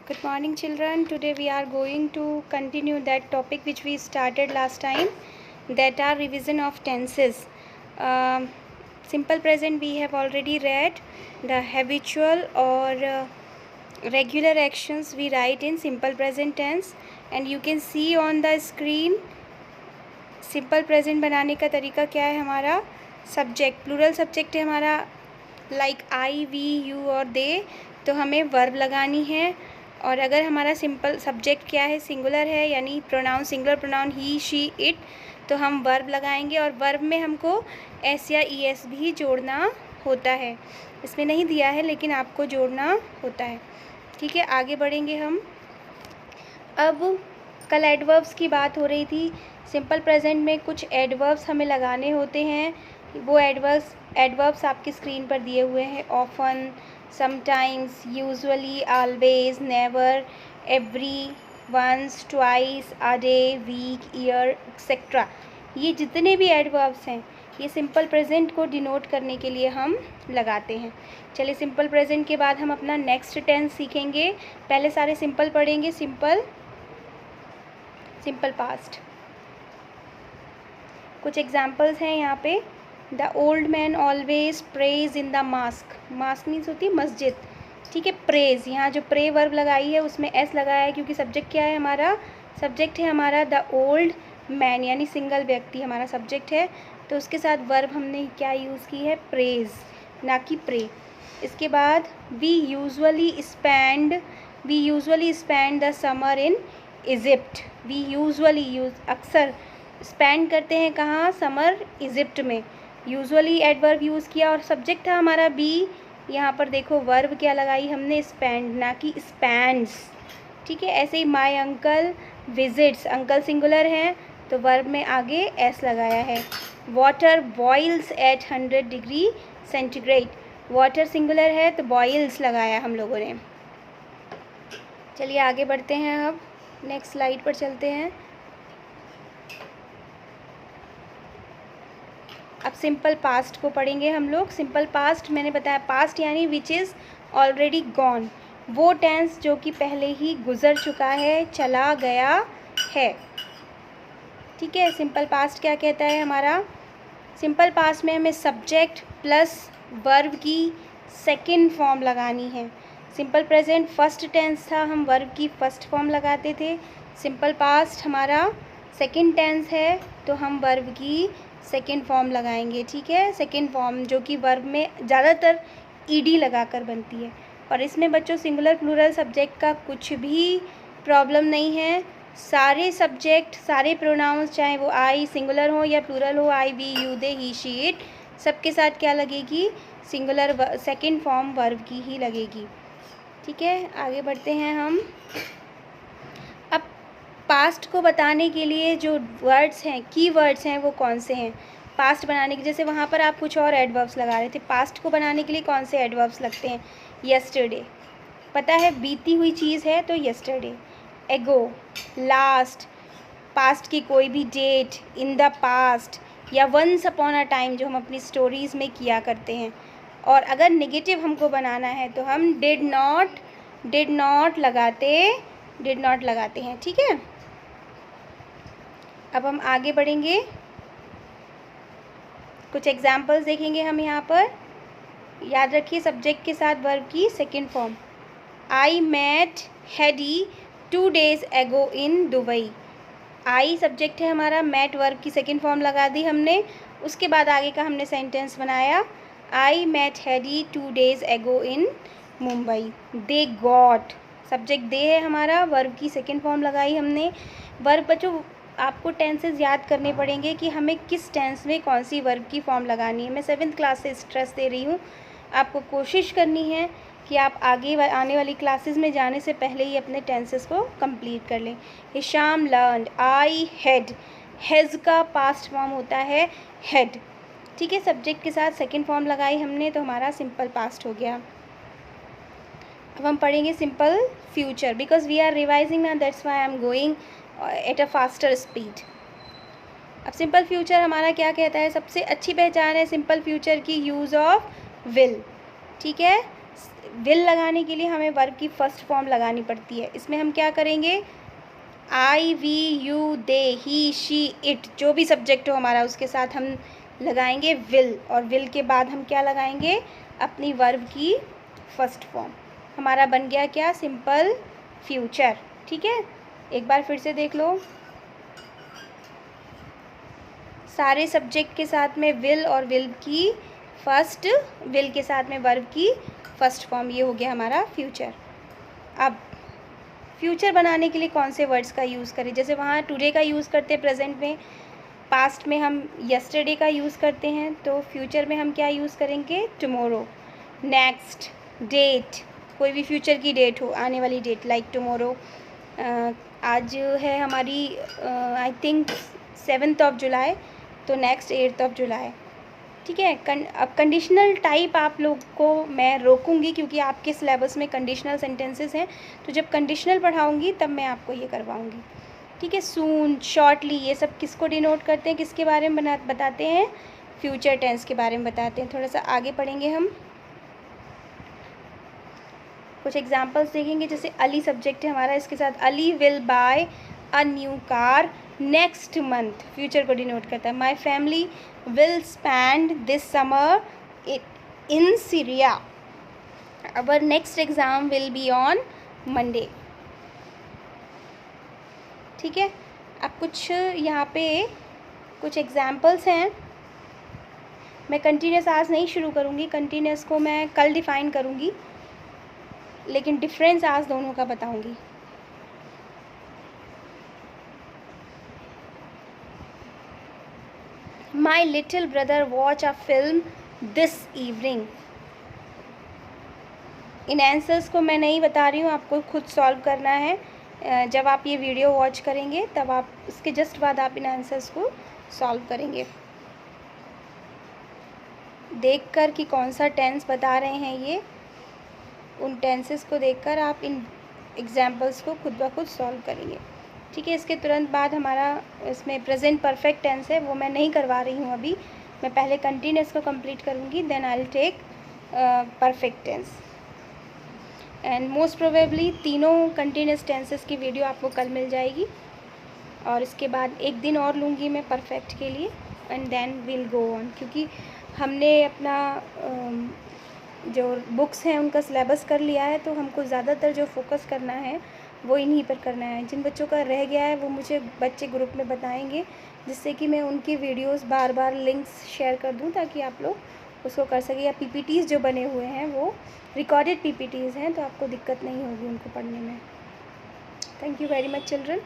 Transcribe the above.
Good morning, children. Today we are going to continue that topic which we started last time, that are revision of tenses. Simple present we have already read. The habitual or regular actions we write in simple present tense, and you can see on the screen simple present बनाने का तरीका क्या है. हमारा subject plural subject है हमारा, like I, we, you और दे, तो हमें वर्ब लगानी है. और अगर हमारा सिंपल सब्जेक्ट क्या है, सिंगुलर है, यानी pronoun singular pronoun he, she, it, तो हम वर्ब लगाएंगे. और वर्ब में हमको एस या ई एस भी जोड़ना होता है. इसमें नहीं दिया है लेकिन आपको जोड़ना होता है. ठीक है, आगे बढ़ेंगे हम. अब कल एडवर्ब्स की बात हो रही थी. सिंपल प्रेजेंट में कुछ एडवर्ब्स हमें लगाने होते हैं. वो एडवर्ब्स आपकी स्क्रीन पर दिए हुए हैं. Often, sometimes, usually, always, never, every, once, twice, a day, week, year, etcetera. ये जितने भी एडवर्ब्स हैं ये सिंपल प्रेजेंट को डिनोट करने के लिए हम लगाते हैं. चलिए, सिंपल प्रेजेंट के बाद हम अपना नेक्स्ट टेंस सीखेंगे. पहले सारे सिंपल पढ़ेंगे. Simple past. कुछ एग्जाम्पल्स हैं यहाँ पे. The old man always praise in the mask. Mask means होती है मस्जिद. ठीक है, प्रेज, यहाँ जो प्रे वर्ब लगाई है उसमें एस लगाया है क्योंकि सब्जेक्ट क्या है हमारा, सब्जेक्ट है हमारा द ओल्ड मैन, यानी सिंगल व्यक्ति हमारा सब्जेक्ट है. तो उसके साथ वर्ब हमने क्या यूज़ की है, प्रेज, ना कि प्रे. इसके बाद we usually spend the summer in Egypt. We usually अक्सर स्पेंड करते हैं कहाँ, समर इजिप्ट में. यूजुअली एडवर्ब यूज़ किया और सब्जेक्ट था हमारा बी. यहाँ पर देखो वर्ब क्या लगाई हमने, स्पेंड, ना कि स्पेंड्स. ठीक है, ऐसे ही my uncle visits. Uncle singular हैं तो वर्ब में आगे एस लगाया है. Water boils at 100 degree centigrade. Water singular है तो बॉइल्स लगाया हम लोगों ने. चलिए आगे बढ़ते हैं. अब नेक्स्ट स्लाइड पर चलते हैं. अब सिंपल पास्ट को पढ़ेंगे हम लोग. सिंपल पास्ट मैंने बताया, पास्ट यानी विच इज़ ऑलरेडी गॉन. वो टेंस जो कि पहले ही गुज़र चुका है, चला गया है. ठीक है, सिंपल पास्ट क्या कहता है हमारा. सिंपल पास्ट में हमें सब्जेक्ट प्लस वर्ब की सेकंड फॉर्म लगानी है. सिंपल प्रेजेंट फर्स्ट टेंस था, हम वर्ब की फर्स्ट फॉर्म लगाते थे. सिंपल पास्ट हमारा सेकंड टेंस है तो हम वर्ब की सेकेंड फॉर्म लगाएंगे. ठीक है, सेकेंड फॉर्म जो कि वर्ब में ज़्यादातर ईडी लगाकर बनती है. और इसमें बच्चों सिंगुलर प्लूरल सब्जेक्ट का कुछ भी प्रॉब्लम नहीं है. सारे सब्जेक्ट, सारे प्रोनाउंस, चाहे वो आई सिंगुलर हो या प्लूरल हो, I, we, you, they, he, she, it, सबके साथ क्या लगेगी, सिंगुलर सेकेंड फॉर्म वर्ब की ही लगेगी. ठीक है, आगे बढ़ते हैं हम. अब पास्ट को बताने के लिए जो वर्ड्स हैं, की वर्ड्स हैं, वो कौन से हैं पास्ट बनाने के. जैसे वहाँ पर आप कुछ और एडवर्ब्स लगा रहे थे. पास्ट को बनाने के लिए कौन से एडवर्ब्स लगते हैं. यस्टरडे, पता है बीती हुई चीज़ है तो यस्टरडे. एगो, लास्ट, पास्ट की कोई भी डेट, इन द पास्ट, या वंस अपॉन अ टाइम जो हम अपनी स्टोरीज़ में किया करते हैं. और अगर नेगेटिव हमको बनाना है तो हम डिड नॉट लगाते हैं. ठीक है, अब हम आगे बढ़ेंगे. कुछ एग्जाम्पल्स देखेंगे हम यहाँ पर. याद रखिए सब्जेक्ट के साथ वर्ब की second form. I met Heidi 2 days ago in Dubai. I subject है हमारा, मेट वर्ब की सेकेंड फॉर्म लगा दी हमने. उसके बाद आगे का हमने सेंटेंस बनाया, I met Heidi 2 days ago in Mumbai. They got, subject they है हमारा, वर्ब की सेकेंड फॉर्म लगाई हमने. वर्ब बच्चों आपको टेंसेस याद करने पड़ेंगे कि हमें किस टेंस में कौन सी वर्ब की फॉर्म लगानी है. मैं 7th क्लास से स्ट्रेस दे रही हूँ. आपको कोशिश करनी है कि आप आगे आने वाली क्लासेस में जाने से पहले ही अपने टेंसेस को कंप्लीट कर लें. Hisham learned, I had, has का पास्ट फॉर्म होता है हैड. ठीक है, सब्जेक्ट के साथ सेकेंड फॉर्म लगाई हमने तो हमारा सिंपल पास्ट हो गया. अब हम पढ़ेंगे simple future. Because we are revising ना, that's why I am going at a faster speed. अब सिंपल फ्यूचर हमारा क्या कहता है. सबसे अच्छी पहचान है सिंपल फ्यूचर की यूज़ ऑफ विल. ठीक है, विल लगाने के लिए हमें वर्ब की फर्स्ट फॉर्म लगानी पड़ती है। इसमें हम क्या करेंगे, I, we, you, they, he, she, it, जो भी सब्जेक्ट हो हमारा उसके साथ हम लगाएंगे विल, और विल के बाद हम क्या लगाएंगे, अपनी वर्ब की फर्स्ट फॉर्म। हमारा बन गया क्या, सिंपल फ्यूचर। ठीक है, एक बार फिर से देख लो, सारे सब्जेक्ट के साथ में विल और विल के साथ में वर्ब की फर्स्ट फॉर्म, ये हो गया हमारा फ्यूचर। अब फ्यूचर बनाने के लिए कौन से वर्ड्स का यूज़ करें, जैसे वहाँ टुडे का यूज़ करते हैं प्रेजेंट में, पास्ट में हम यस्टरडे का यूज़ करते हैं, तो फ्यूचर में हम क्या यूज़ करेंगे, टुमारो, नेक्स्ट, डेट, कोई भी फ्यूचर की डेट हो, आने वाली डेट, लाइक टुमारो, आज है हमारी आई थिंक 7 जुलाई, तो नेक्स्ट 8 जुलाई। ठीक है, अब कंडीशनल टाइप आप लोग को मैं रोकूंगी क्योंकि आपके सिलेबस में कंडीशनल सेंटेंसेस हैं, तो जब कंडीशनल पढ़ाऊंगी तब मैं आपको ये करवाऊंगी। ठीक है, सून, शॉर्टली, ये सब किसको डिनोट करते हैं, किसके बारे में बताते हैं, फ्यूचर टेंस के बारे में बताते हैं। थोड़ा सा आगे पढ़ेंगे हम, कुछ एग्जांपल्स देखेंगे। जैसे अली सब्जेक्ट है हमारा, इसके साथ Ali will buy a new car next month, future को डिनोट करता है। My family will spend this summer in Syria, our next exam will be on Monday. ठीक है, अब कुछ यहाँ पे कुछ एग्जाम्पल्स हैं। मैं कंटिन्यूस आज नहीं शुरू करूँगी, कंटिन्यूस को मैं कल डिफ़ाइन करूँगी, लेकिन डिफरेंस आज दोनों का बताऊँगी। My little brother watch a film this evening. In answers को मैं नहीं बता रही हूँ, आपको खुद सॉल्व करना है। जब आप ये वीडियो वॉच करेंगे तब आप इसके जस्ट बाद आप इन आंसर्स को सॉल्व करेंगे, देखकर कि कौन सा टेंस बता रहे हैं ये, उन टेंसेस को देखकर आप इन एग्जाम्पल्स को खुद ब खुद सॉल्व करेंगे। ठीक है, इसके तुरंत बाद हमारा इसमें प्रेजेंट परफेक्ट टेंस है, वो मैं नहीं करवा रही हूँ अभी, मैं पहले कंटिन्यूस को कंप्लीट करूँगी, then I will take perfect tense. And most probably तीनों कंटिन्यूस टेंसेस की वीडियो आपको कल मिल जाएगी, और इसके बाद एक दिन और लूँगी मैं परफेक्ट के लिए, and then will go on, क्योंकि हमने अपना जो बुक्स हैं उनका सिलेबस कर लिया है, तो हमको ज़्यादातर जो फोकस करना है वो इन्हीं पर करना है। जिन बच्चों का रह गया है वो मुझे बच्चे ग्रुप में बताएंगे, जिससे कि मैं उनकी वीडियोस बार बार लिंक्स शेयर कर दूं ताकि आप लोग उसको कर सकें, या पीपीटीज़ जो बने हुए हैं वो रिकॉर्डेड पीपीटीज़ हैं, तो आपको दिक्कत नहीं होगी उनको पढ़ने में। Thank you very much children.